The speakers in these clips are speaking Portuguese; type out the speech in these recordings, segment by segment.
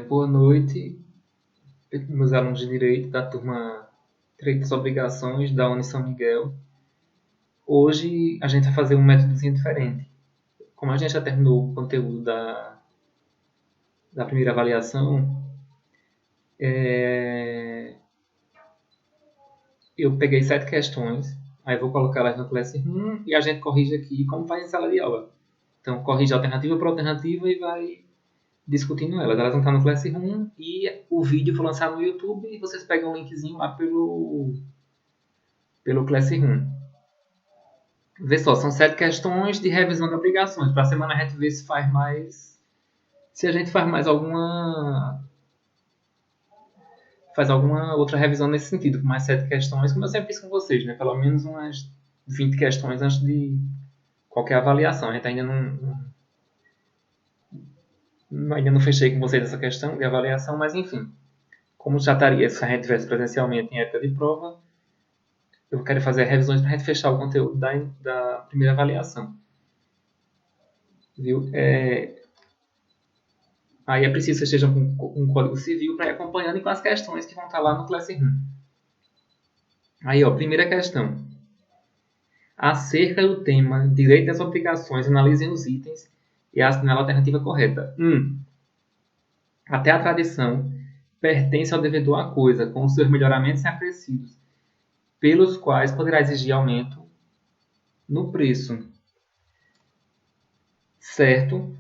Boa noite, meus alunos de Direito da turma Direitos e Obrigações da Uni São Miguel. Hoje a gente vai fazer um métodozinho diferente. Como a gente já terminou o conteúdo da primeira avaliação, é, eu peguei 7 questões, aí vou colocar elas no Classroom e a gente corrige aqui como faz em sala de aula. Então corrige alternativa por alternativa e vai discutindo elas. Elas vão estar no Classroom e o vídeo foi lançado no YouTube e vocês pegam o linkzinho lá pelo Classroom. Vê só, são 7 questões de revisão de obrigações. Para a semana a gente vê se faz mais. Se a gente faz alguma outra revisão nesse sentido, com mais 7 questões, como eu sempre fiz com vocês, né? Pelo menos umas 20 questões antes de qualquer avaliação. A gente ainda não fechei com vocês essa questão de avaliação, mas enfim. Como já estaria, se a gente tivesse presencialmente em época de prova, eu quero fazer revisões para a gente fechar o conteúdo da primeira avaliação. Viu? Aí é preciso que vocês estejam com um código civil para ir acompanhando e com as questões que vão estar lá no Classroom. Aí, ó, primeira questão. Acerca do tema Direito às Obrigações, analisem os itens e assinale a alternativa correta. 1. Até a tradição pertence ao devedor a coisa, com os seus melhoramentos e acrescidos, pelos quais poderá exigir aumento no preço. Certo?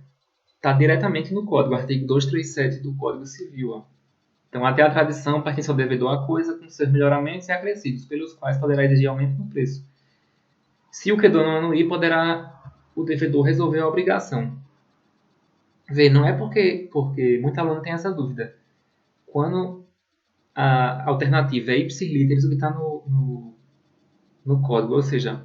Está diretamente no código, artigo 237 do Código Civil. Ó. Então, até a tradição pertence ao devedor a coisa com seus melhoramentos e acrescidos, pelos quais poderá exigir aumento no preço. Se o credor não anuir, poderá o devedor resolver a obrigação. Vê, não é porque muito aluno tem essa dúvida. Quando a alternativa é ipsis literis, o que está no código, ou seja,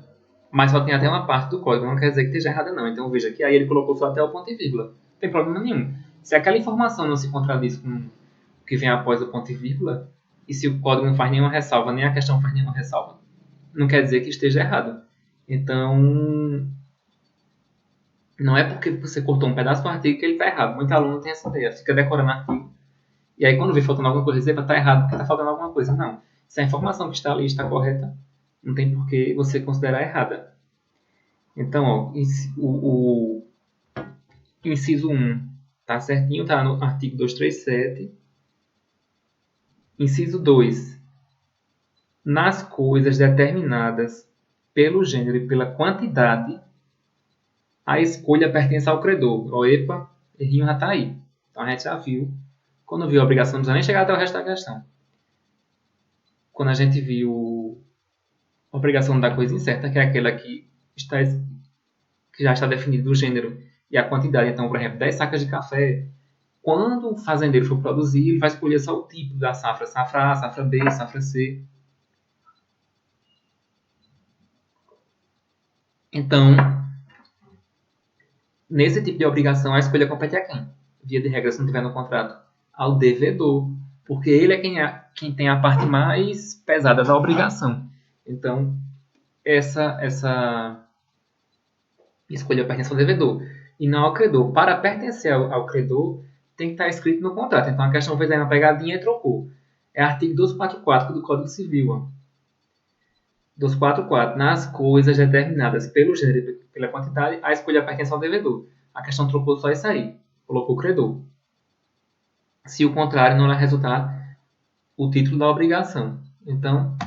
mas só tem até uma parte do código, não quer dizer que esteja errada não. Então veja que aí ele colocou só até o ponto e vírgula. Não tem problema nenhum. Se aquela informação não se contradiz com o que vem após o ponto e vírgula, e se o código não faz nenhuma ressalva, nem a questão faz nenhuma ressalva, não quer dizer que esteja errado. Então, não é porque você cortou um pedaço do artigo que ele está errado. Muito aluno tem essa ideia, fica decorando artigo, e aí quando vê faltando alguma coisa, está errado porque está faltando alguma coisa. Não. Se a informação que está ali está correta, não tem por que você considerar errada. Então, ó, o inciso 1 está certinho, está no artigo 237. Inciso 2. Nas coisas determinadas pelo gênero e pela quantidade, a escolha pertence ao credor. O epa, errinho já está aí. Então a gente já viu. Quando viu a obrigação, não precisa nem chegar até o resto da questão. Quando a gente viu a obrigação da coisa incerta, que é aquela que já está definido o gênero e a quantidade. Então, por exemplo, 10 sacas de café. Quando o fazendeiro for produzir, ele vai escolher só o tipo da safra. Safra A, safra B, safra C. Então, nesse tipo de obrigação, a escolha compete a quem? Via de regra, se não tiver no contrato, ao devedor. Porque ele é quem tem a parte mais pesada da obrigação. Então, essa escolha pertence ao devedor e não ao credor. Para pertencer ao credor, tem que estar escrito no contrato. Então, a questão fez aí uma pegadinha e trocou. É artigo 244 do Código Civil. Ó. 244. Nas coisas determinadas pelo gênero e pela quantidade, a escolha pertence ao devedor. A questão trocou só isso aí. Colocou o credor. Se o contrário, não vai resultar o título da obrigação. Então,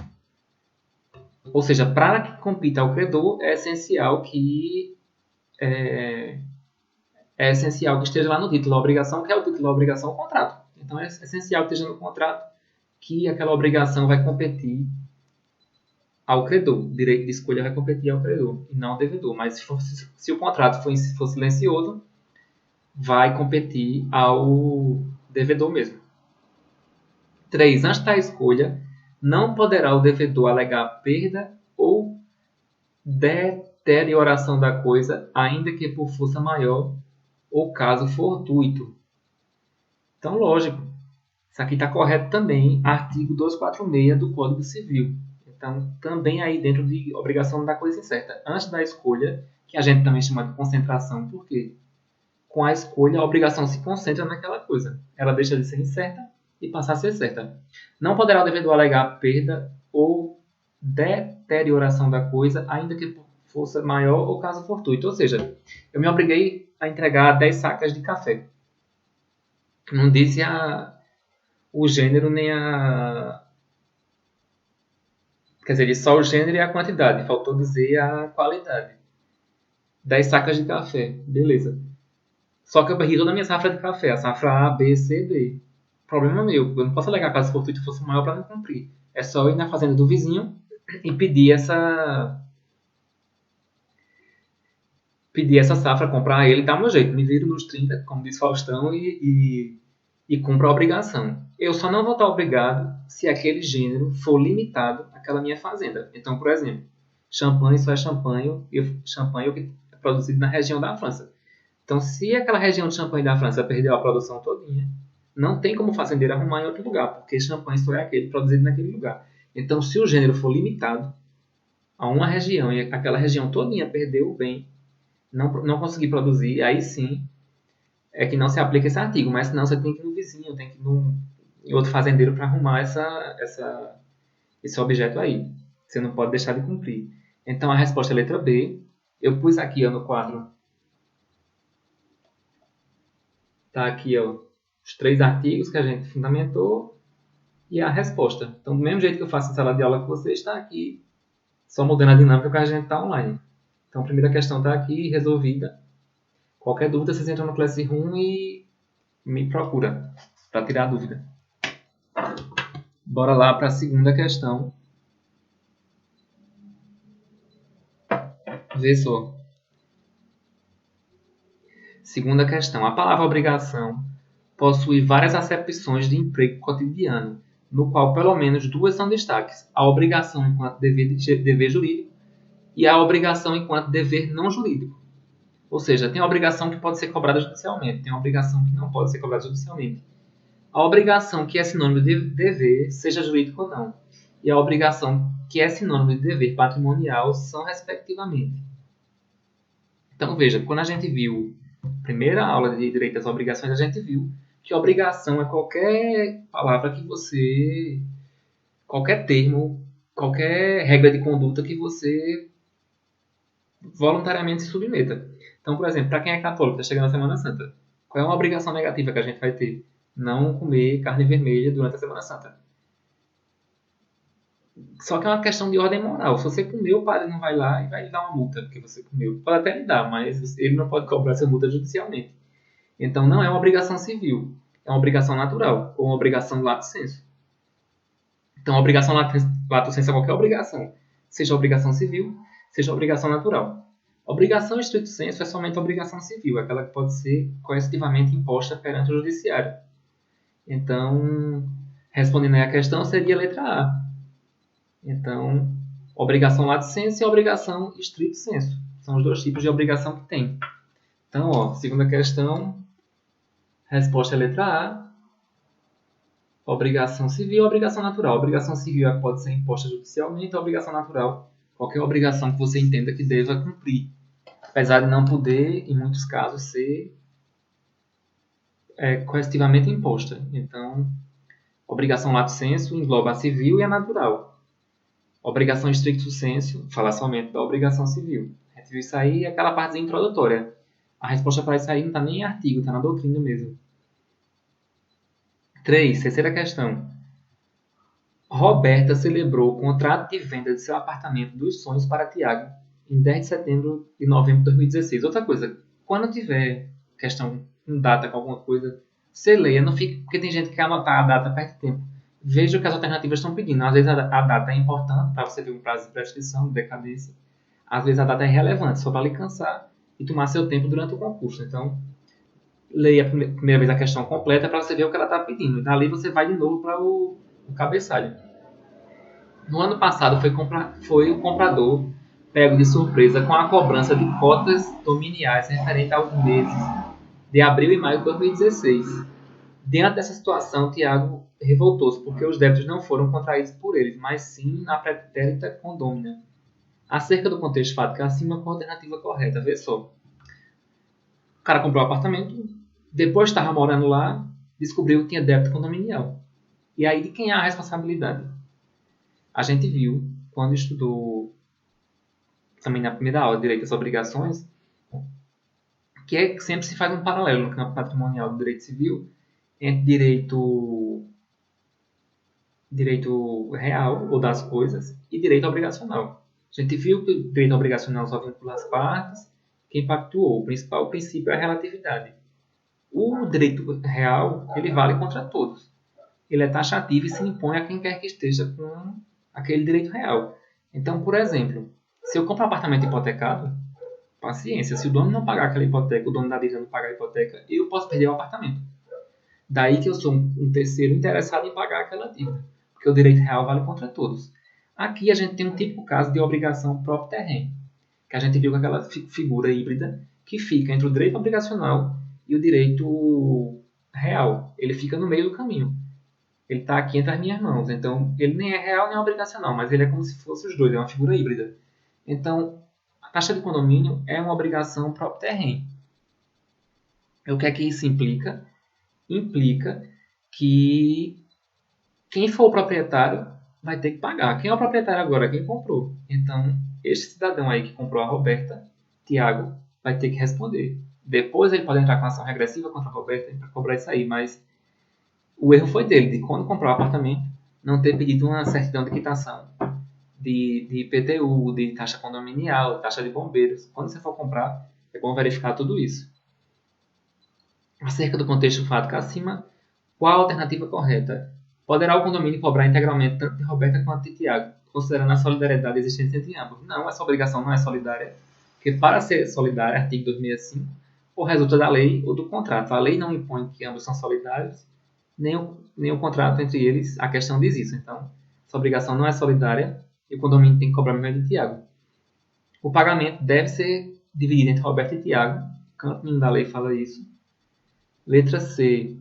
ou seja, para que compita ao credor, é essencial que esteja lá no título da obrigação, que é o título da obrigação, o contrato. Então é essencial que esteja no contrato que aquela obrigação vai competir ao credor. O direito de escolha vai competir ao credor e não ao devedor. Mas se o contrato for silencioso, vai competir ao devedor mesmo. 3. Antes da escolha, não poderá o devedor alegar perda ou deterioração da coisa, ainda que por força maior ou caso fortuito. Então, lógico, isso aqui está correto também, artigo 246 do Código Civil. Então, também aí dentro de obrigação da coisa incerta. Antes da escolha, que a gente também chama de concentração, por quê? com a escolha, a obrigação se concentra naquela coisa. Ela deixa de ser incerta e passa a ser certa. Não poderá o devedor alegar perda ou deterioração da coisa, ainda que por força maior ou caso fortuito. Ou seja, eu me obriguei a entregar 10 sacas de café. Não disse o gênero nem a... Quer dizer, disse só o gênero e a quantidade. Faltou dizer a qualidade. 10 sacas de café. Beleza. Só que eu perdi toda a minha safra de café. A safra A, B, C, D. Problema meu. Eu não posso alegar caso fortuito fosse maior para não cumprir. É só ir na fazenda do vizinho e pedir essa safra, comprar ele e dar meu jeito. Me viro nos 30, como diz Faustão, e cumpro a obrigação. Eu só não vou estar obrigado se aquele gênero for limitado àquela minha fazenda. Então, por exemplo, champanhe só é champanhe que é produzido na região da França. Então, se aquela região de champanhe da França perdeu a produção todinha, não tem como o fazendeiro arrumar em outro lugar, porque champanhe só é aquele produzido naquele lugar. Então, se o gênero for limitado a uma região e aquela região todinha perdeu o bem, não conseguir produzir, aí sim é que não se aplica esse artigo, mas senão você tem que ir no vizinho, tem que ir em outro fazendeiro para arrumar esse objeto aí. Você não pode deixar de cumprir. Então a resposta é a letra B. Eu pus aqui ó, no quadro. Tá aqui ó, os 3 artigos que a gente fundamentou e a resposta. Então, do mesmo jeito que eu faço em sala de aula com vocês, está aqui, só mudando a dinâmica porque a gente está online. Então a primeira questão está aqui, resolvida. Qualquer dúvida, vocês entram no Classroom e me procura para tirar a dúvida. Bora lá para a segunda questão. Vê só. Segunda questão. A palavra obrigação possui várias acepções de emprego cotidiano, no qual pelo menos 2 são destaques. A obrigação enquanto dever jurídico e a obrigação enquanto dever não jurídico. Ou seja, tem a obrigação que pode ser cobrada judicialmente, tem a obrigação que não pode ser cobrada judicialmente. A obrigação que é sinônimo de dever, seja jurídico ou não, e a obrigação que é sinônimo de dever patrimonial são respectivamente. Então veja, quando a gente viu a primeira aula de direito às obrigações, a gente viu que obrigação é qualquer palavra que você, qualquer termo, qualquer regra de conduta que você voluntariamente se submeta. Então, por exemplo, para quem é católico, está chegando a Semana Santa, qual é uma obrigação negativa que a gente vai ter? Não comer carne vermelha durante a Semana Santa. Só que é uma questão de ordem moral. Se você comeu, o padre não vai lá e vai lhe dar uma multa porque você comeu. Pode até lhe dar, mas ele não pode cobrar essa multa judicialmente. Então não é uma obrigação civil. É uma obrigação natural ou uma obrigação lato sensu. Então a obrigação lato sensu é qualquer obrigação. Seja obrigação civil, seja obrigação natural. Obrigação estricto sensu é somente a obrigação civil, aquela que pode ser coercitivamente imposta perante o judiciário. Então, respondendo aí a questão, seria a letra A. Então, obrigação lato sensu e obrigação estricto sensu. São os 2 tipos de obrigação que tem. Então, ó, segunda questão, resposta é a letra A. Obrigação civil e obrigação natural. A obrigação civil é que pode ser imposta judicialmente, a obrigação natural, qualquer obrigação que você entenda que deva cumprir. Apesar de não poder, em muitos casos, ser coercitivamente imposta. Então, obrigação lato sensu engloba a civil e a natural. Obrigação estricto sensu fala somente da obrigação civil. A gente viu isso aí, aquela partezinha introdutória. A resposta para isso aí não está nem em artigo, está na doutrina mesmo. 3. Terceira questão. Roberta celebrou o contrato de venda de seu apartamento dos sonhos para Tiago em 10 de setembro e novembro de 2016. Outra coisa, quando tiver questão com data, com alguma coisa, você leia, não fique, porque tem gente que quer anotar a data perto de tempo. Veja o que as alternativas estão pedindo. Às vezes a data é importante para você ter um prazo de prescrição, de decadência. Às vezes a data é relevante, só para lhe cansar e tomar seu tempo durante o concurso. Então, leia a primeira vez a questão completa para você ver o que ela está pedindo. E dali você vai de novo para o cabeçalho. No ano passado foi o comprador pego de surpresa com a cobrança de cotas dominiais referente aos meses de abril e maio de 2016. Diante dessa situação, Tiago revoltou-se porque os débitos não foram contraídos por eles, mas sim na pretérita condômina. Acerca do contexto fático acima, com a alternativa correta. Vê só. cara comprou o apartamento, depois estava morando lá, descobriu que tinha débito condominial. E aí, de quem é a responsabilidade? A gente viu, quando estudou também na primeira aula, direito às obrigações, que é que sempre se faz um paralelo no campo patrimonial do direito civil entre direito real, ou das coisas, e direito obrigacional. A gente viu que o direito obrigacional só vincula as partes, que impactuou. O principal princípio é a relatividade. O direito real, ele vale contra todos. Ele é taxativo e se impõe a quem quer que esteja com aquele direito real. Então, por exemplo, se eu compro um apartamento hipotecado, paciência, se o dono não pagar aquela hipoteca, o dono da dívida não pagar a hipoteca, eu posso perder o apartamento. Daí que eu sou um terceiro interessado em pagar aquela dívida, porque o direito real vale contra todos. Aqui a gente tem um típico caso de obrigação próprio terreno, que a gente viu com aquela figura híbrida que fica entre o direito obrigacional e o direito real. Ele fica no meio do caminho. Ele está aqui entre as minhas mãos. Então, ele nem é real nem é obrigacional, mas ele é como se fosse os dois, é uma figura híbrida. Então, a taxa de condomínio é uma obrigação próprio terreno. E o que é que isso implica? Implica que quem for o proprietário vai ter que pagar. Quem é o proprietário agora? Quem comprou. Então, este cidadão aí que comprou a Roberta, Tiago, vai ter que responder. Depois ele pode entrar com ação regressiva contra a Roberta para cobrar isso aí, mas o erro foi dele, de quando comprou o apartamento, não ter pedido uma certidão de quitação de IPTU, de taxa condominial, taxa de bombeiros. Quando você for comprar, é bom verificar tudo isso. Acerca do contexto fático acima, qual a alternativa correta? Poderá o condomínio cobrar integralmente tanto de Roberta quanto de Tiago, considerando a solidariedade existente entre ambos? Não, essa obrigação não é solidária, porque para ser solidária, artigo 265, ou resulta da lei ou do contrato. A lei não impõe que ambos são solidários, nem o contrato entre eles, a questão diz isso. Então, essa obrigação não é solidária e o condomínio tem que cobrar mesmo de Tiago. O pagamento deve ser dividido entre Roberta e Tiago, canto nenhum da lei fala isso. Letra C.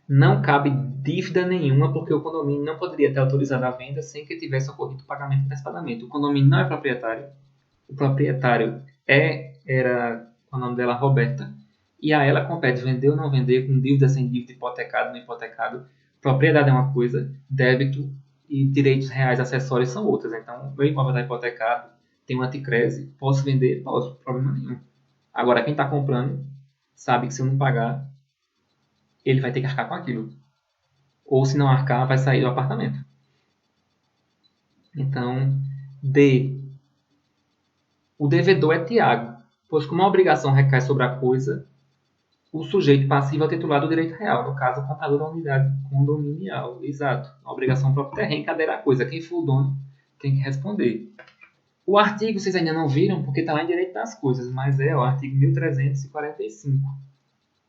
Não cabe dívida nenhuma porque o condomínio não poderia ter autorizado a venda sem que tivesse ocorrido o pagamento antecipadamente. O condomínio não é proprietário. O proprietário era o nome dela, Roberta. E a ela compete vender ou não vender, com dívida, sem dívida, hipotecado, não hipotecado. Propriedade é uma coisa, débito e direitos reais acessórios são outras. Então, meu imóvel está hipotecado, tem um anticrese, posso vender? Posso, problema nenhum. Agora, quem está comprando sabe que se eu não pagar, ele vai ter que arcar com aquilo. Ou se não arcar, vai sair do apartamento. Então, D. O devedor é Tiago, pois como a obrigação recai sobre a coisa, o sujeito passivo é o titular do direito real, no caso, o contador da unidade condominial. Exato. A obrigação própria terreno, cadeira a coisa. Quem for o dono tem que responder. O artigo vocês ainda não viram, porque está lá em direito das coisas, mas é o artigo 1345.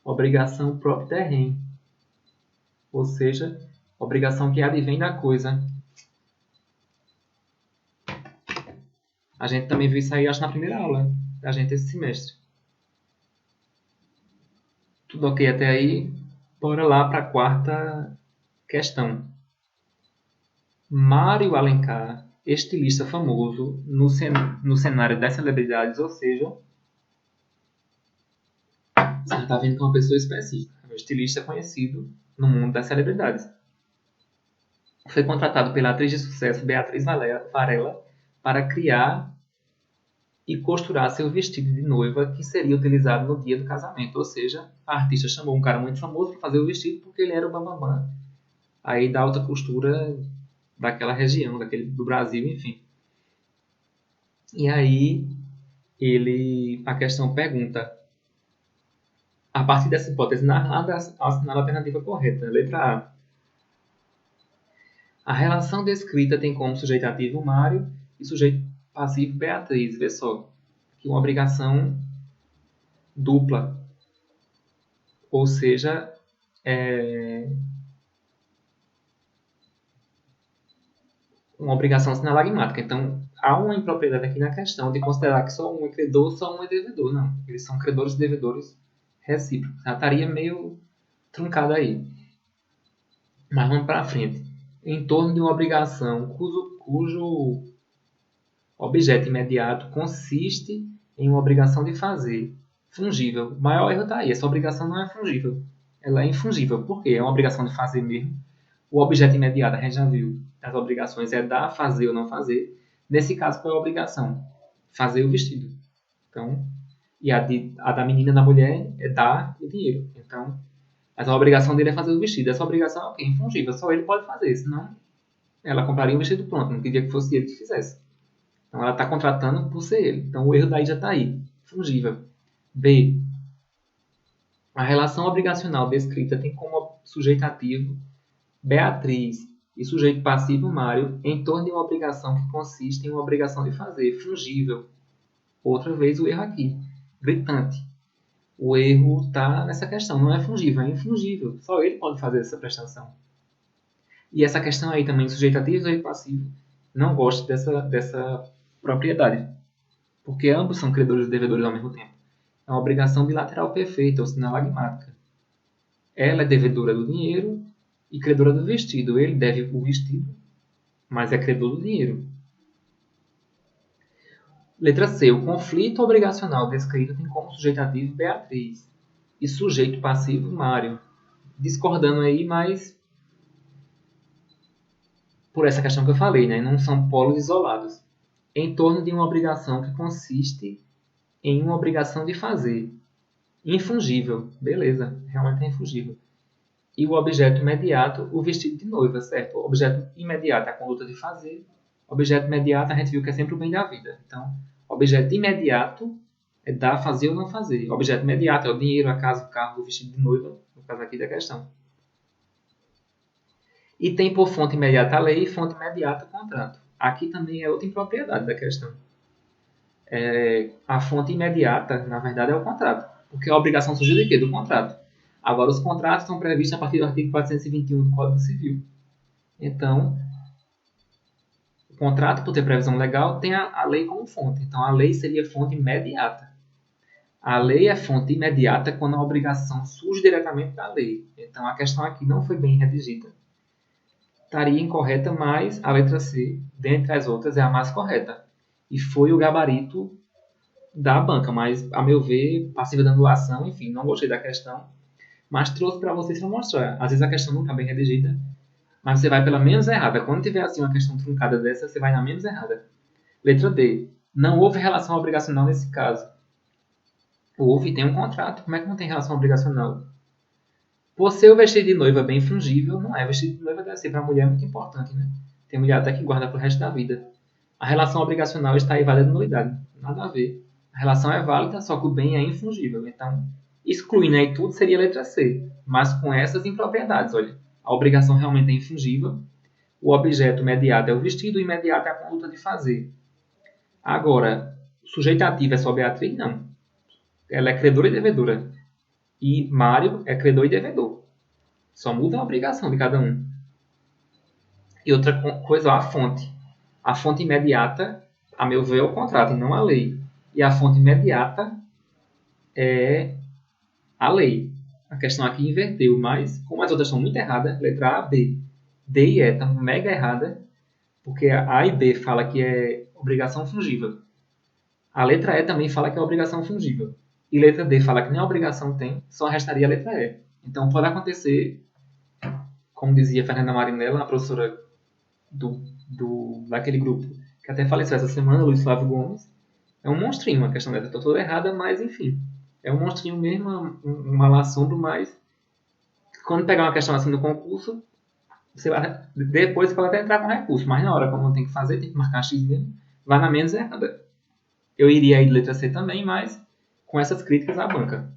Obrigação próprio terreno. Ou seja, obrigação que advém da coisa. A gente também viu isso aí, acho, na primeira aula da gente esse semestre. Tudo ok até aí? Bora lá para a quarta questão. Mário Alencar, estilista famoso no cenário das celebridades, ou seja, você já está vendo que é uma pessoa específica, um estilista conhecido no mundo das celebridades. Foi contratado pela atriz de sucesso Beatriz Varela para criar e costurar seu vestido de noiva que seria utilizado no dia do casamento. Ou seja, a artista chamou um cara muito famoso para fazer o vestido porque ele era o bambambam aí da alta costura daquela região, do Brasil, enfim. E aí a questão pergunta, a partir dessa hipótese narrada, assinala a alternativa correta. Letra A. A relação descrita tem como sujeito ativo Mário e sujeito passivo Beatriz. Vê só, que uma obrigação dupla. Ou seja, uma obrigação sinalagmática. Então, há uma impropriedade aqui na questão de considerar que só um é credor, só um é devedor. Não, eles são credores e devedores recíprocos. Já estaria meio truncado aí. Mas vamos para frente. Em torno de uma obrigação cujo objeto imediato consiste em uma obrigação de fazer fungível. O maior erro está aí. Essa obrigação não é fungível. Ela é infungível. Por quê? É uma obrigação de fazer mesmo. O objeto imediato, a gente já viu, as obrigações é dar, fazer ou não fazer. Nesse caso, qual é a obrigação? Fazer o vestido. Então, e a da menina, da mulher, é dar o dinheiro. Então, a obrigação dele é fazer o vestido. Essa obrigação é o quê? Infungível. Só ele pode fazer, senão ela compraria um vestido pronto. Não queria que fosse ele que fizesse. Então, ela está contratando por ser ele. Então, o erro daí já está aí. Fungível. B. A relação obrigacional descrita tem como sujeito ativo Beatriz e sujeito passivo Mário em torno de uma obrigação que consiste em uma obrigação de fazer, fungível. Outra vez o erro aqui, gritante. O erro está nessa questão, não é fungível, é infungível. Só ele pode fazer essa prestação. E essa questão aí também, sujeito ativo e sujeito passivo, não gosto dessa propriedade, porque ambos são credores e devedores ao mesmo tempo. É uma obrigação bilateral perfeita, ou sinalagmática. Ela é devedora do dinheiro e credora do vestido. Ele deve o vestido, mas é credor do dinheiro. Letra C. O conflito obrigacional descrito tem como sujeito ativo Beatriz e sujeito passivo Mário. Discordando aí, mas por essa questão que eu falei, né? Não são polos isolados. Em torno de uma obrigação que consiste em uma obrigação de fazer. Infungível. Beleza, realmente é infungível. E o objeto imediato, o vestido de noiva, certo? O objeto imediato é a conduta de fazer. O objeto imediato a gente viu que é sempre o bem da vida. Então, objeto imediato é dar, fazer ou não fazer. O objeto imediato é o dinheiro, a casa, o carro, o vestido de noiva, no caso aqui da questão. E tem por fonte imediata a lei e fonte imediata o contrato. Aqui também é outra impropriedade da questão. A fonte imediata, na verdade, é o contrato. Porque a obrigação surgiu de quê? Do contrato. Agora, os contratos estão previstos a partir do artigo 421 do Código Civil. Então, o contrato, por ter previsão legal, tem a lei como fonte. Então, a lei seria fonte imediata. A lei é fonte imediata quando a obrigação surge diretamente da lei. Então, a questão aqui não foi bem redigida. Estaria incorreta, mas a letra C, dentre as outras, é a mais correta. E foi o gabarito da banca, mas, a meu ver, passiva de anulação, enfim, não gostei da questão, mas trouxe para vocês para mostrar. Às vezes a questão não está bem redigida, mas você vai pela menos errada. Quando tiver assim uma questão truncada dessa, você vai na menos errada. Letra D. Não houve relação obrigacional nesse caso. Houve, tem um contrato. Como é que não tem relação obrigacional? Por ser o vestido de noiva bem fungível, não é. Vestido de noiva deve ser para a mulher é muito importante, né? Tem mulher até que guarda para o resto da vida. A relação obrigacional está aí válida de nulidade. Nada a ver. A relação é válida, só que o bem é infungível. Então, excluindo aí tudo, seria a letra C. Mas com essas impropriedades, olha. A obrigação realmente é infungível. O objeto imediato é o vestido, o imediato é a conduta de fazer. Agora, o sujeito ativo é só Beatriz? Não. Ela é credora e devedora. E Mário é credor e devedor. Só muda a obrigação de cada um. E outra coisa, a fonte. A fonte imediata, a meu ver, é o contrato e não a lei. E a fonte imediata é a lei. A questão aqui inverteu, mas como as outras são muito erradas, letra A, B, D e E estão mega erradas, porque a A e B fala que é obrigação fungível. A letra E também fala que é obrigação fungível. E letra D fala que nem a obrigação tem, só restaria a letra E. Então pode acontecer, como dizia Fernanda Marinella, a professora daquele grupo, que até faleceu essa semana, Luiz Flávio Gomes, é um monstrinho a questão dessa. Estou toda errada, mas enfim. É um monstrinho mesmo, um mal-assombro, mas quando pegar uma questão assim no concurso, você vai, depois você pode até entrar com recurso, mas na hora, como tem que fazer, tem que marcar X mesmo, vai na menos errada. Eu iria aí de letra C também, mas com essas críticas à banca.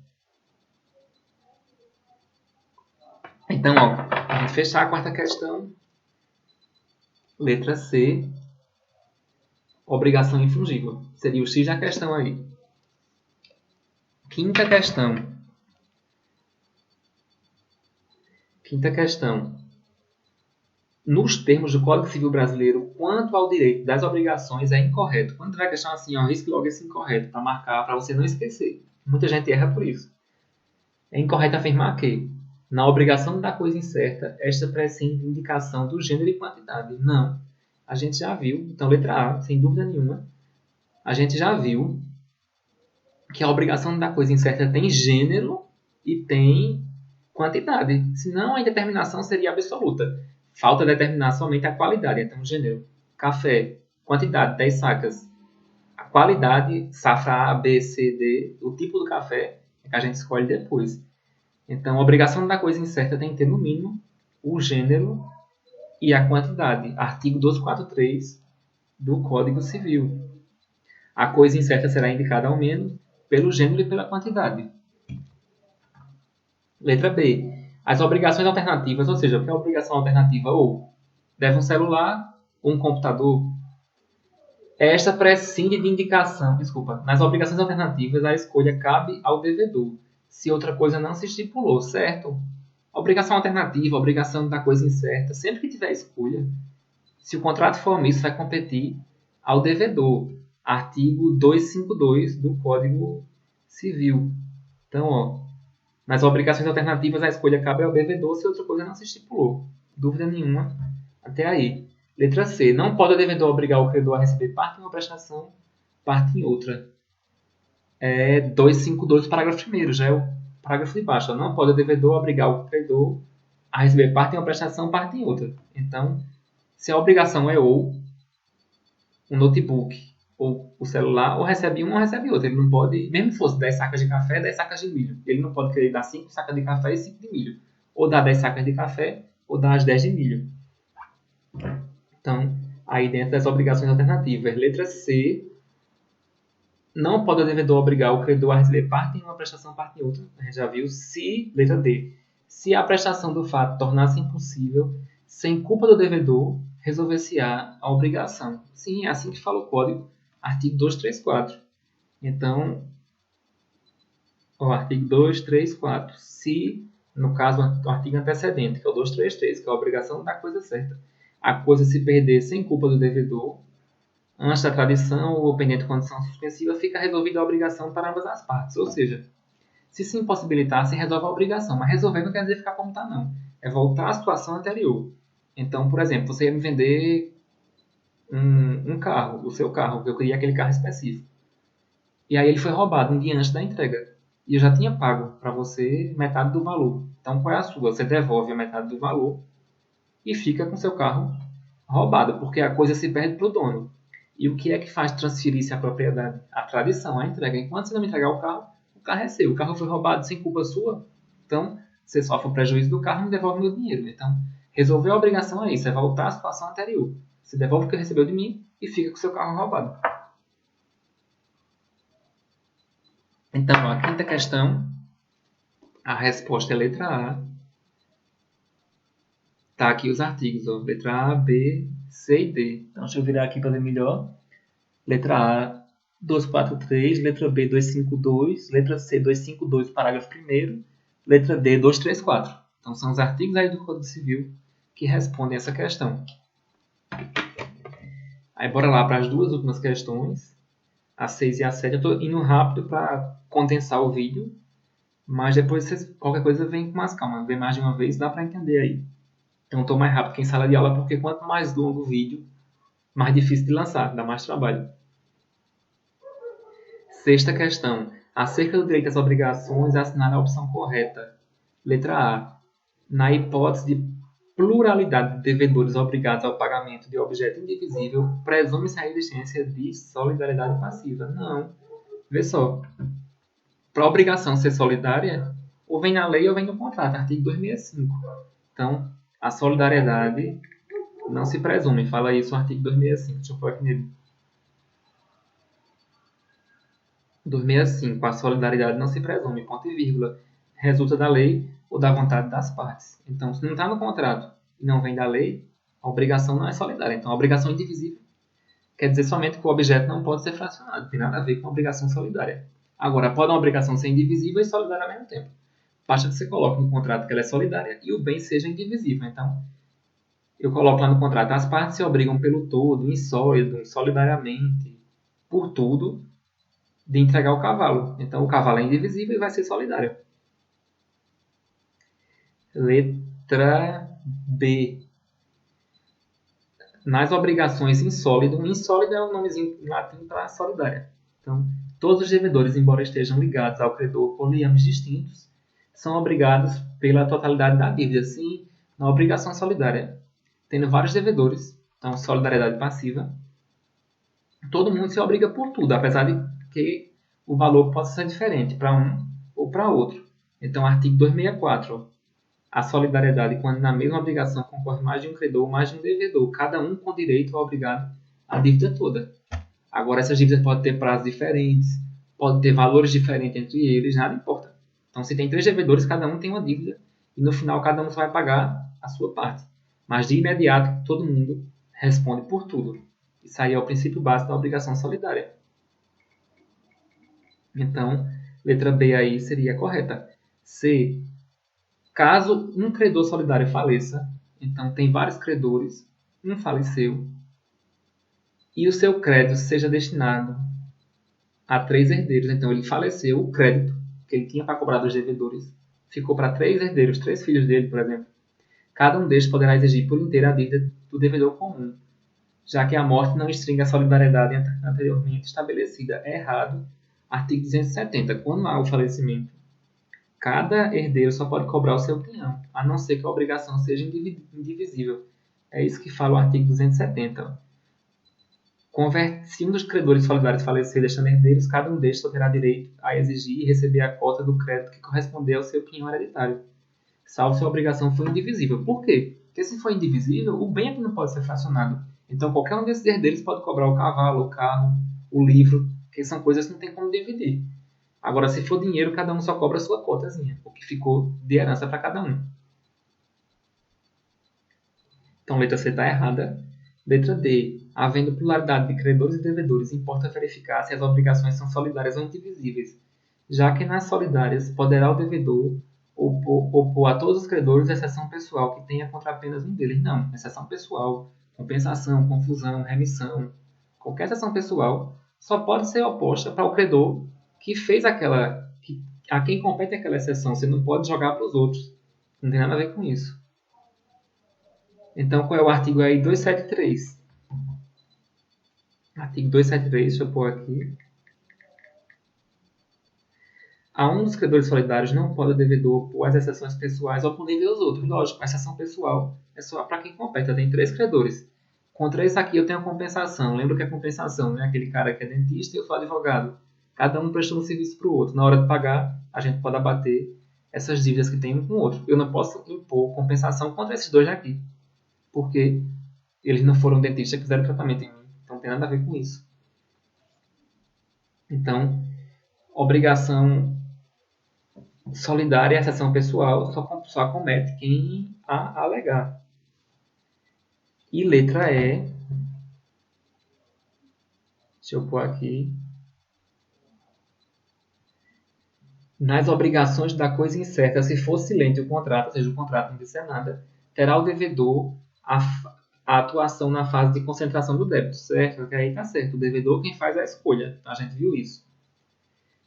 Então, ó, a gente fechar a quarta questão, letra C, obrigação infungível. Seria o X da questão aí. Quinta questão. Nos termos do Código Civil Brasileiro, quanto ao direito das obrigações é incorreto. Quando tiver a questão assim, ó, risque logo esse incorreto para marcar, para você não esquecer. Muita gente erra por isso. É incorreto afirmar que, na obrigação da coisa incerta, esta prescinde indicação do gênero e quantidade. Não. A gente já viu, então letra A, sem dúvida nenhuma, a gente já viu que a obrigação da coisa incerta tem gênero e tem quantidade. Senão a indeterminação seria absoluta. Falta determinar somente a qualidade. Então, gênero, café, quantidade, 10 sacas. A qualidade, safra A, B, C, D, o tipo do café é que a gente escolhe depois. Então, a obrigação da coisa incerta tem que ter, no mínimo, o gênero e a quantidade. Artigo 243 do Código Civil. A coisa incerta será indicada ao menos pelo gênero e pela quantidade. Letra B. As obrigações alternativas, ou seja, o que é obrigação alternativa? Ou deve um celular ou um computador. Esta prescinde de indicação. Desculpa. Nas obrigações alternativas, a escolha cabe ao devedor, se outra coisa não se estipulou, certo? Obrigação alternativa, obrigação da coisa incerta, sempre que tiver escolha, se o contrato for omisso, vai competir ao devedor. Artigo 252 do Código Civil. Então, ó, nas obrigações alternativas, a escolha cabe ao devedor se outra coisa não se estipulou. Dúvida nenhuma até aí. Letra C. Não pode o devedor obrigar o credor a receber parte em uma prestação, parte em outra. 252, parágrafo 1º, já é o parágrafo de baixo. Não pode o devedor obrigar o credor a receber parte em uma prestação, parte em outra. Então, se a obrigação é ou um notebook ou o celular, ou recebe um ou recebe outro. Ele não pode, mesmo que fosse 10 sacas de café, 10 sacas de milho. Ele não pode querer dar 5 sacas de café e 5 de milho. Ou dar 10 sacas de café, ou dar as 10 de milho. Então, aí dentro das obrigações alternativas, letra C, não pode o devedor obrigar o credor a receber parte em uma prestação, parte em outra. A gente já viu. Se, letra D, se a prestação do fato tornar-se impossível, sem culpa do devedor, resolver-se-á a obrigação. Sim, é assim que fala o Código, artigo 234. Então, o artigo 234. Se, no caso, o artigo antecedente, que é o 233, que é a obrigação da coisa certa, a coisa se perder sem culpa do devedor, antes da tradição ou pendente de condição suspensiva, fica resolvida a obrigação para ambas as partes. Ou seja, se se impossibilitar, se resolve a obrigação. Mas resolver não quer dizer ficar como está, não. É voltar à situação anterior. Então, por exemplo, você ia me vender um carro, o seu carro, que eu queria aquele carro específico. E aí ele foi roubado um dia antes da entrega. E eu já tinha pago para você metade do valor. Então, qual é a sua? Você devolve a metade do valor e fica com seu carro roubado, porque a coisa se perde para o dono. E o que é que faz transferir-se a propriedade? A tradição, a entrega. Enquanto você não me entregar o carro é seu. O carro foi roubado sem culpa sua, então você sofre o prejuízo do carro e me devolve meu dinheiro. Então, resolver a obrigação é isso, é voltar à situação anterior. Você devolve o que recebeu de mim e fica com seu carro roubado. Então, a quinta questão, a resposta é letra A. Tá aqui os artigos, ó. Letra A, B, C e D. Então, deixa eu virar aqui para ver melhor. Letra A, 243. Letra B, 252. Letra C, 252, parágrafo 1º. Letra D, 234. Então, são os artigos aí do Código Civil que respondem essa questão. Aí, bora lá para as duas últimas questões. A 6 e a 7. Eu estou indo rápido para condensar o vídeo. Mas depois, qualquer coisa, vem com mais calma. Vem mais de uma vez, dá para entender aí. Então, estou mais rápido que em sala de aula, porque quanto mais longo o vídeo, mais difícil de lançar, dá mais trabalho. Sexta questão. Acerca do direito às obrigações, assinale a opção correta. Letra A. Na hipótese de pluralidade de devedores obrigados ao pagamento de objeto indivisível, presume-se a existência de solidariedade passiva. Não. Vê só. Para a obrigação ser solidária, ou vem na lei ou vem no contrato. Artigo 265. Então, a solidariedade não se presume. Fala isso no artigo 265. Deixa eu pôr aqui nele. 265. A solidariedade não se presume, ponto e vírgula. Resulta da lei ou da vontade das partes. Então, se não está no contrato e não vem da lei, a obrigação não é solidária. Então, a obrigação indivisível quer dizer somente que o objeto não pode ser fracionado. Não tem nada a ver com a obrigação solidária. Agora, pode uma obrigação ser indivisível e solidária ao mesmo tempo. Basta que você coloque no contrato que ela é solidária e o bem seja indivisível. Então, eu coloco lá no contrato, as partes se obrigam pelo todo, insólido, solidariamente, por tudo, de entregar o cavalo. Então, o cavalo é indivisível e vai ser solidário. Letra B. Nas obrigações insólido é um nomezinho em latim para solidária. Então, Todos os devedores, embora estejam ligados ao credor por liames distintos, são obrigados pela totalidade da dívida, sim, na obrigação solidária. Tendo vários devedores, então solidariedade passiva, todo mundo se obriga por tudo, apesar de que o valor possa ser diferente para um ou para outro. Então, artigo 264. A solidariedade quando na mesma obrigação concorre mais de um credor ou mais de um devedor, cada um com direito ou obrigado à dívida toda. Agora, essas dívidas podem ter prazos diferentes, podem ter valores diferentes entre eles, nada importa. Então, se tem 3 devedores, cada um tem uma dívida e no final cada um só vai pagar a sua parte. Mas de imediato, todo mundo responde por tudo. Isso aí é o princípio básico da obrigação solidária. Então, letra B aí seria a correta. C. Caso um credor solidário faleça, então tem vários credores, um faleceu, e o seu crédito seja destinado a 3 herdeiros. Então ele faleceu, o crédito que ele tinha para cobrar dos devedores ficou para 3 herdeiros, 3 filhos dele, por exemplo. Cada um deles poderá exigir por inteiro a dívida do devedor comum, já que a morte não extingue a solidariedade anteriormente estabelecida. É errado. Artigo 270. Quando há o falecimento, cada herdeiro só pode cobrar o seu quinhão, a não ser que a obrigação seja indivisível. É isso que fala o artigo 270. Se um dos credores solidários falecer deixando herdeiros, cada um destes só terá direito a exigir e receber a cota do crédito que corresponder ao seu quinhão hereditário, salvo se a obrigação for indivisível. Por quê? Porque se for indivisível, o bem é que não pode ser fracionado. Então qualquer um desses herdeiros pode cobrar o cavalo, o carro, o livro, que são coisas que não tem como dividir. Agora, se for dinheiro, cada um só cobra a sua cotazinha, o que ficou de herança para cada um. Então, letra C está errada. Letra D. Havendo pluralidade de credores e devedores, importa verificar se as obrigações são solidárias ou indivisíveis, já que nas solidárias poderá o devedor opor a todos os credores exceção pessoal que tenha contra apenas um deles. Não, exceção pessoal, compensação, confusão, remissão, qualquer exceção pessoal só pode ser oposta para o credor que fez a quem compete aquela exceção. Você não pode jogar para os outros. Não tem nada a ver com isso. Então, qual é o artigo aí? 273. Artigo 273, deixa eu pôr aqui. A um dos credores solidários não pode o devedor opor as exceções pessoais oponíveis aos outros. Lógico, a exceção pessoal é só para quem compete. Eu tenho 3 credores. Contra esse aqui eu tenho a compensação. Lembra que a compensação, né? Aquele cara que é dentista e eu sou advogado. Cada um prestou um serviço para o outro. Na hora de pagar, a gente pode abater essas dívidas que tem um com o outro. Eu não posso impor compensação contra esses dois aqui, porque eles não foram dentistas e fizeram tratamento em mim. Então não tem nada a ver com isso. Então, obrigação solidária e exceção pessoal só acomete quem a alegar. E letra E. Deixa eu pôr aqui. Nas obrigações da coisa incerta, se for silente o contrato, ou seja, o contrato não disser nada, terá o devedor a atuação na fase de concentração do débito, certo? Porque aí está certo. O devedor quem faz a escolha. A gente viu isso.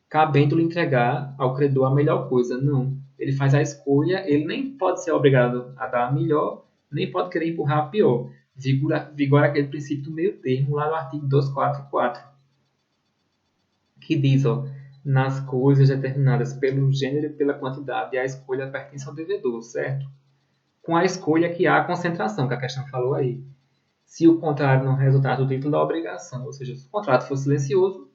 Cabendo-lhe entregar ao credor a melhor coisa. Não. Ele faz a escolha, ele nem pode ser obrigado a dar a melhor, nem pode querer empurrar a pior. Vigora aquele princípio do meio termo lá no artigo 244, que diz, nas coisas determinadas pelo gênero e pela quantidade, a escolha pertence ao devedor, certo? Com a escolha que há a concentração, que a questão falou aí. Se o contrário não resultar do título da obrigação, ou seja, se o contrato for silencioso,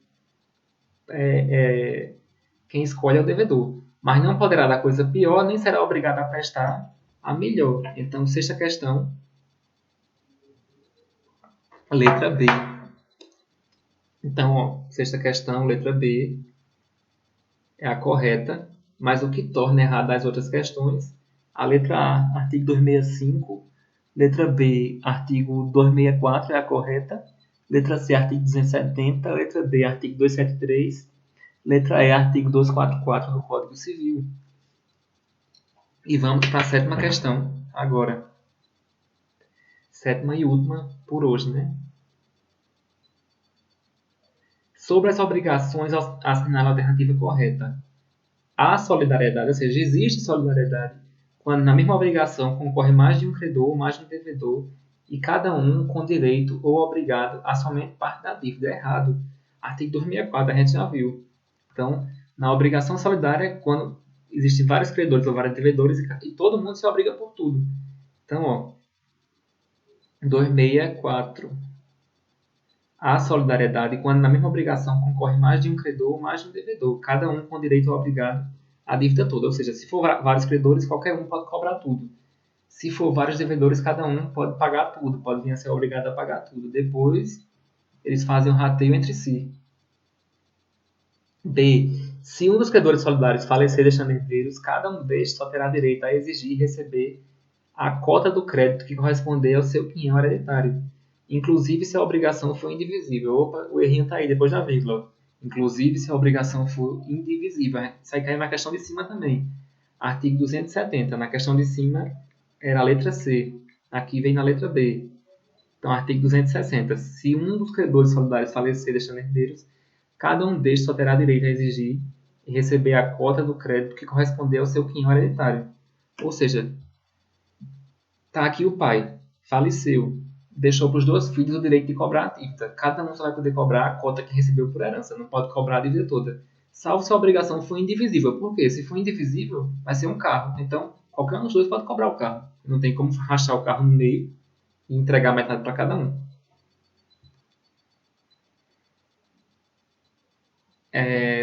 quem escolhe é o devedor. Mas não poderá dar coisa pior, nem será obrigado a prestar a melhor. Então, sexta questão, letra B. Então, sexta questão, letra B, é a correta, mas o que torna errada as outras questões, a letra A, artigo 265, letra B, artigo 264 é a correta, letra C, artigo 270, letra D, artigo 273, letra E, artigo 244 do Código Civil. E vamos para a sétima questão agora. Sétima e última por hoje, né? Sobre as obrigações, assinale a alternativa correta. Há solidariedade, ou seja, existe solidariedade quando na mesma obrigação concorre mais de um credor ou mais de um devedor e cada um com direito ou obrigado a somente parte da dívida. É errado. Artigo 264, a gente já viu. Então, na obrigação solidária, quando existem vários credores ou vários devedores e todo mundo se obriga por tudo. Então, ó, 264. A solidariedade quando na mesma obrigação concorre mais de um credor ou mais de um devedor, cada um com direito ao obrigado à dívida toda. Ou seja, se for vários credores, qualquer um pode cobrar tudo. Se for vários devedores, cada um pode pagar tudo, pode vir a ser obrigado a pagar tudo. Depois, eles fazem um rateio entre si. B. Se um dos credores solidários falecer deixando herdeiros, cada um destes só terá direito a exigir e receber a cota do crédito que corresponder ao seu quinhão hereditário, inclusive se a obrigação for indivisível. Opa, o errinho está aí depois da vírgula. Inclusive se a obrigação for indivisível. Isso aí cai na questão de cima também. Artigo 270. Na questão de cima era a letra C. Aqui vem na letra B. Então, artigo 260. Se um dos credores solidários falecer deixando herdeiros, cada um destes só terá direito a exigir e receber a cota do crédito que corresponder ao seu quinhão hereditário. Ou seja, está aqui o pai, faleceu, deixou para os dois filhos o direito de cobrar a dívida. Cada um só vai poder cobrar a cota que recebeu por herança, não pode cobrar a dívida toda. Salvo se a obrigação for indivisível. Por quê? Se for indivisível, vai ser um carro. Então, qualquer um dos dois pode cobrar o carro. Não tem como rachar o carro no meio e entregar metade para cada um.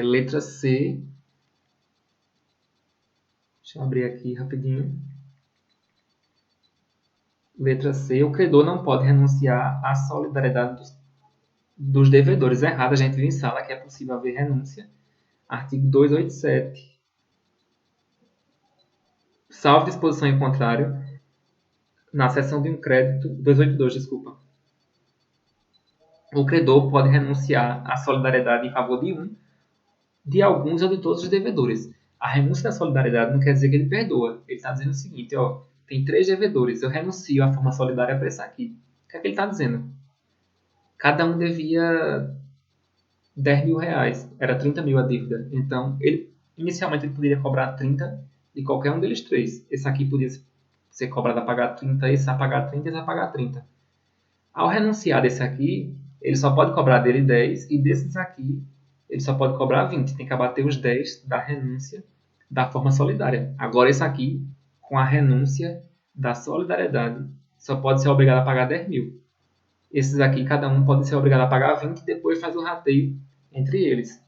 Letra C. Deixa eu abrir aqui rapidinho. Letra C. O credor não pode renunciar à solidariedade dos devedores. Errado, a gente viu em sala que é possível haver renúncia. Artigo 287. Salvo disposição em contrário, na seção de um crédito, 282, desculpa. O credor pode renunciar à solidariedade em favor de alguns ou de todos os devedores. A renúncia da solidariedade não quer dizer que ele perdoa. Ele está dizendo o seguinte, ó, tem 3 devedores, eu renuncio à forma solidária para esse aqui. O que é que ele está dizendo? Cada um devia 10 mil reais, era 30 mil a dívida. Então, inicialmente ele poderia cobrar 30 de qualquer um deles 3. Esse aqui podia ser cobrado a pagar 30, esse a pagar 30, esse a pagar 30. Ao renunciar desse aqui, ele só pode cobrar dele 10 e desses aqui ele só pode cobrar 20. Tem que abater os 10 da renúncia da forma solidária. Agora esse aqui, com a renúncia da solidariedade, só pode ser obrigado a pagar 10 mil. Esses aqui, cada um pode ser obrigado a pagar 20 e depois faz o rateio entre eles.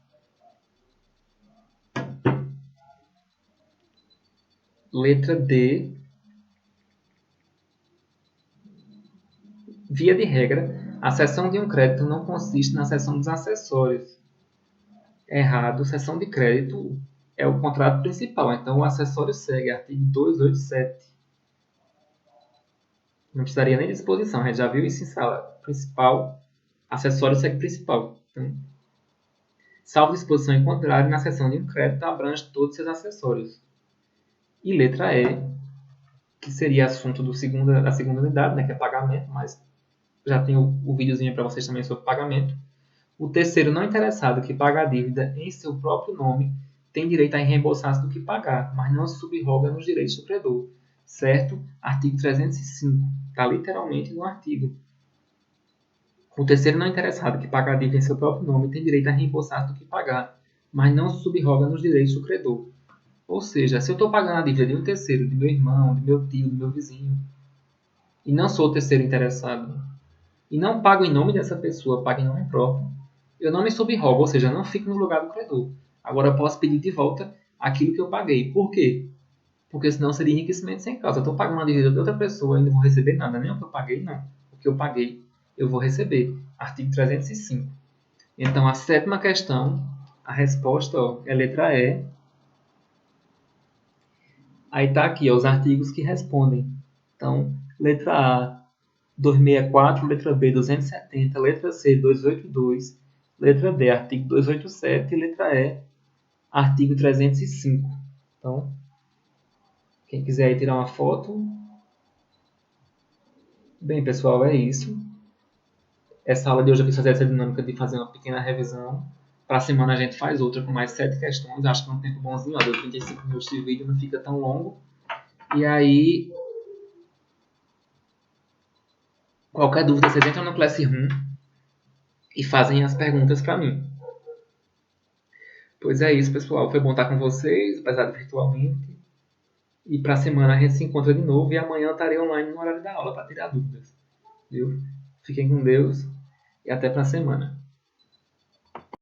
Letra D. Via de regra, a cessão de um crédito não consiste na cessão dos acessórios. Errado, cessão de crédito é o contrato principal, então o acessório segue, artigo 287. Não precisaria nem de disposição, a gente já viu isso em sala. Principal, acessório segue principal. Então, salvo disposição em contrário, na cessão de um crédito abrange todos os seus acessórios. E letra E, que seria assunto da segunda unidade, né, que é pagamento, mas já tem o videozinho para vocês também sobre pagamento. O terceiro não interessado que paga a dívida em seu próprio nome tem direito a reembolsar-se do que pagar, mas não se subroga nos direitos do credor. Certo? Artigo 305. Está literalmente no artigo. O terceiro não interessado que paga a dívida em seu próprio nome tem direito a reembolsar-se do que pagar, mas não se subroga nos direitos do credor. Ou seja, se eu estou pagando a dívida de um terceiro, de meu irmão, de meu tio, do meu vizinho, e não sou o terceiro interessado, e não pago em nome dessa pessoa, pago em nome próprio, eu não me subrogo, ou seja, não fico no lugar do credor. Agora eu posso pedir de volta aquilo que eu paguei. Por quê? Porque senão seria enriquecimento sem causa. Eu estou pagando a dívida de outra pessoa e não vou receber nada. Nem o que eu paguei, não. O que eu paguei, eu vou receber. Artigo 305. Então, a sétima questão, a resposta é letra E. Aí está aqui, os artigos que respondem. Então, letra A, 264, letra B, 270, letra C, 282, letra D, artigo 287 e letra E, artigo 305. Então, quem quiser aí tirar uma foto. Bem, pessoal, é isso. Essa aula de hoje eu quis fazer essa dinâmica de fazer uma pequena revisão. Para a semana a gente faz outra com mais 7 questões. Acho que é um tempo bonzinho, ó, deu 35 minutos de vídeo, não fica tão longo. E aí, qualquer dúvida, vocês entram no Classroom e fazem as perguntas para mim. Pois é isso, pessoal. Foi bom estar com vocês, apesar de virtualmente. E para a semana a gente se encontra de novo e amanhã eu estarei online no horário da aula para tirar dúvidas. Viu? Fiquem com Deus e até para a semana.